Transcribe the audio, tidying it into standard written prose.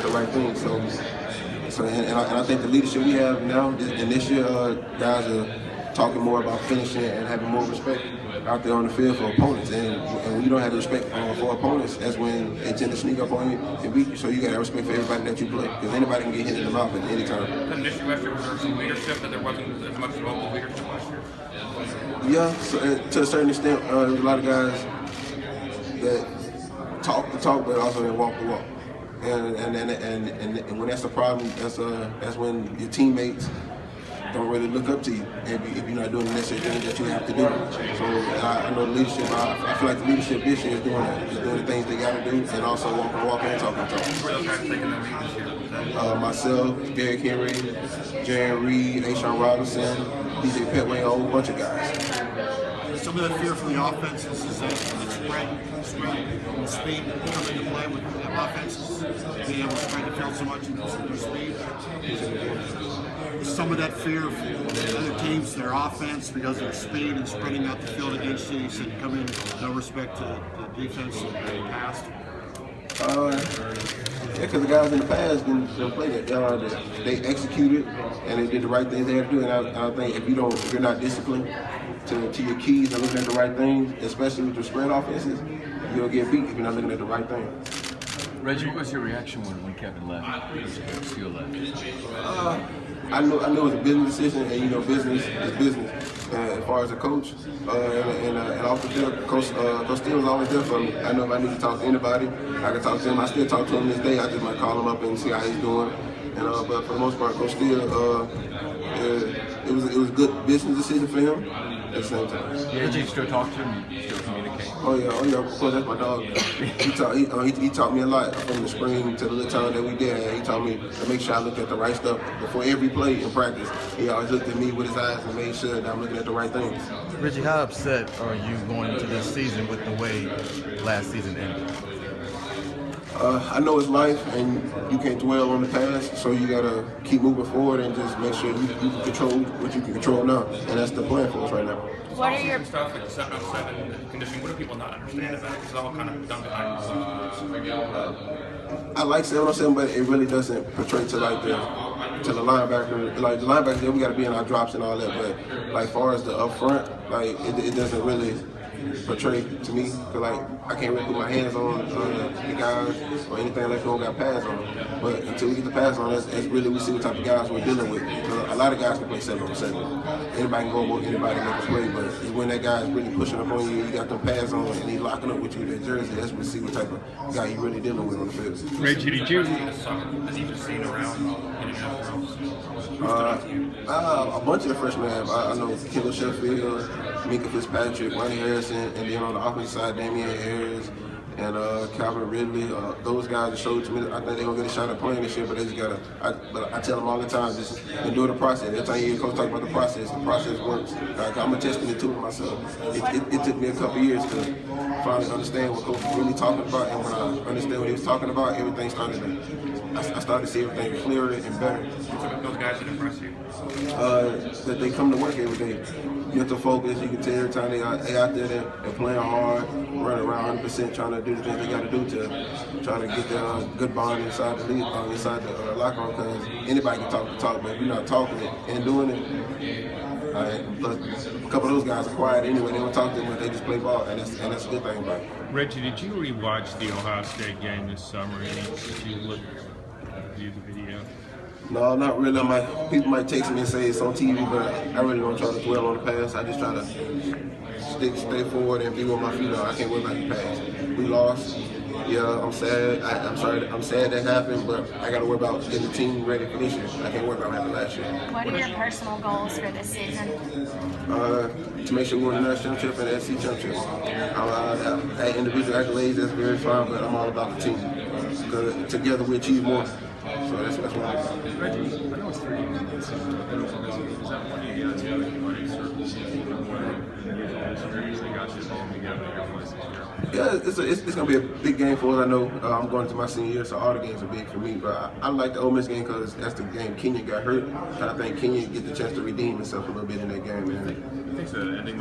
got the right thing. And I think the leadership we have now, and this year, guys are talking more about finishing and having more respect out there on the field for opponents. And when you don't have the respect for opponents, that's when they tend to sneak up on you and beat you. So you got to have respect for everybody that you play, because anybody can get hit in the mouth at any time. The issue last year was there some leadership, that there wasn't as much local leadership last year? Yeah, so, to a certain extent, there's a lot of guys that talk the talk, but also they walk the walk. And when that's the problem, that's when your teammates don't really look up to you if you're not doing the necessary things that you have to do. So I know the leadership. I feel like the leadership this year is doing that, is doing the things they got to do, and also walking and talking the talk. Who else guys taking that lead this year? Myself, Derrick Henry, Jaron Reed, Ashawn Robinson, DJ Petway, a whole bunch of guys. Some of the fear from the offenses is that spread and speed come into play with the offenses, being able to spread the field so much and their speed. Some of that fear from other teams, their offense, because of their speed and spreading out the field against you. You said come in, no respect to the defense in the past. Yeah, because the guys in the past didn't play that. They executed and they did the right things they had to do. And I think if you're not disciplined to your keys and looking at the right things, especially with the spread offenses, you'll get beat if you're not looking at the right things. Reggie, what was your reaction when Kevin left? Steele left? I knew it was a business decision, and business is business. As far as a coach, and off the field, Coach Steele was always there for me. I know if I need to talk to anybody, I can talk to him. I still talk to him this day. I just might call him up and see how he's doing. But for the most part, Coach Steele, it was a good business decision for him at the same time. Yeah, did you still talk to him? You still communicate? Oh yeah, of course, that's my dog. He taught me a lot from the spring to the little time that we did. He taught me to make sure I look at the right stuff before every play in practice. He always looked at me with his eyes and made sure that I'm looking at the right things. Reggie, how upset are you going into this season with the way last season ended? I know it's life, and you can't dwell on the past, so you gotta keep moving forward and just make sure you can control what you can control now, and that's the plan for us right now. What are your stuff like the 7-on-7 conditioning? What do people not understand about it? Because it's all kind of done behind the scenes. I like 7-on-7, but it really doesn't portray to the linebacker. Like the linebacker, we gotta be in our drops and all that, but like far as the up front, like it doesn't really portray to me, because I can't really put my hands on the guys or anything like we don't got pads on. But until we get the pads on, that's really we see what type of guys we're dealing with. A lot of guys can play 7-on-7. Anybody can go over anybody and make a play, but it's when that guy is really pushing up on you, you got them pads on, and he's locking up with you in that jersey. That's when we see what type of guy you're really dealing with on the field. Reggie, did you see the summer? Has he just seen around international girls? A bunch of the freshmen have. I know Kendall Sheffield, Mika Fitzpatrick, Ronnie Harrison, and then on the offensive side, Damian Ayers and Calvin Ridley. Those guys showed to me that I think they're gonna get a shot at playing this year, but they just gotta. But I tell them all the time, just endure the process. Every time you hear coach talk about the process works. I'm attesting it to it myself. It took me a couple years to finally understand what coach was really talking about, and when I understand what he was talking about, everything started to. I started to see everything clearer and better. Those guys that impress you? That they come to work every day. Mental focus, you can tell every time they out there, they're playing hard, running around 100%, trying to do the things they got to do to try to get their good bond inside the league, inside the locker room, because anybody can talk the talk, but if you're not talking it and doing it, plus a couple of those guys are quiet anyway. They don't talk to them, but they just play ball, and that's a good thing about it. Reggie, did you rewatch the Ohio State game this summer? Did you view the video? No, not really. People might text me and say it's on TV, but I really don't try to dwell on the past. I just try to stay forward and be where my feet are. I can't worry about the past. We lost. Yeah, I'm sad. I'm sad that happened, but I got to worry about getting the team ready for this year. I can't worry about what happened last year. What are your personal goals for this season? To make sure we win the national championship and the SEC championship. That individual accolades, that's very fine, but I'm all about the team. Because together we achieve more. So that's what I'm about. Reggie, I know it's 3 games. Is that one of you guys who running circles they got you all together? Yeah, it's going to be a big game for us. I know I'm going to my senior year, so all the games are big for me. But I like the Ole Miss game because that's the game Kenyon got hurt. I think Kenyon get the chance to redeem himself a little bit in that game, man. I think the ending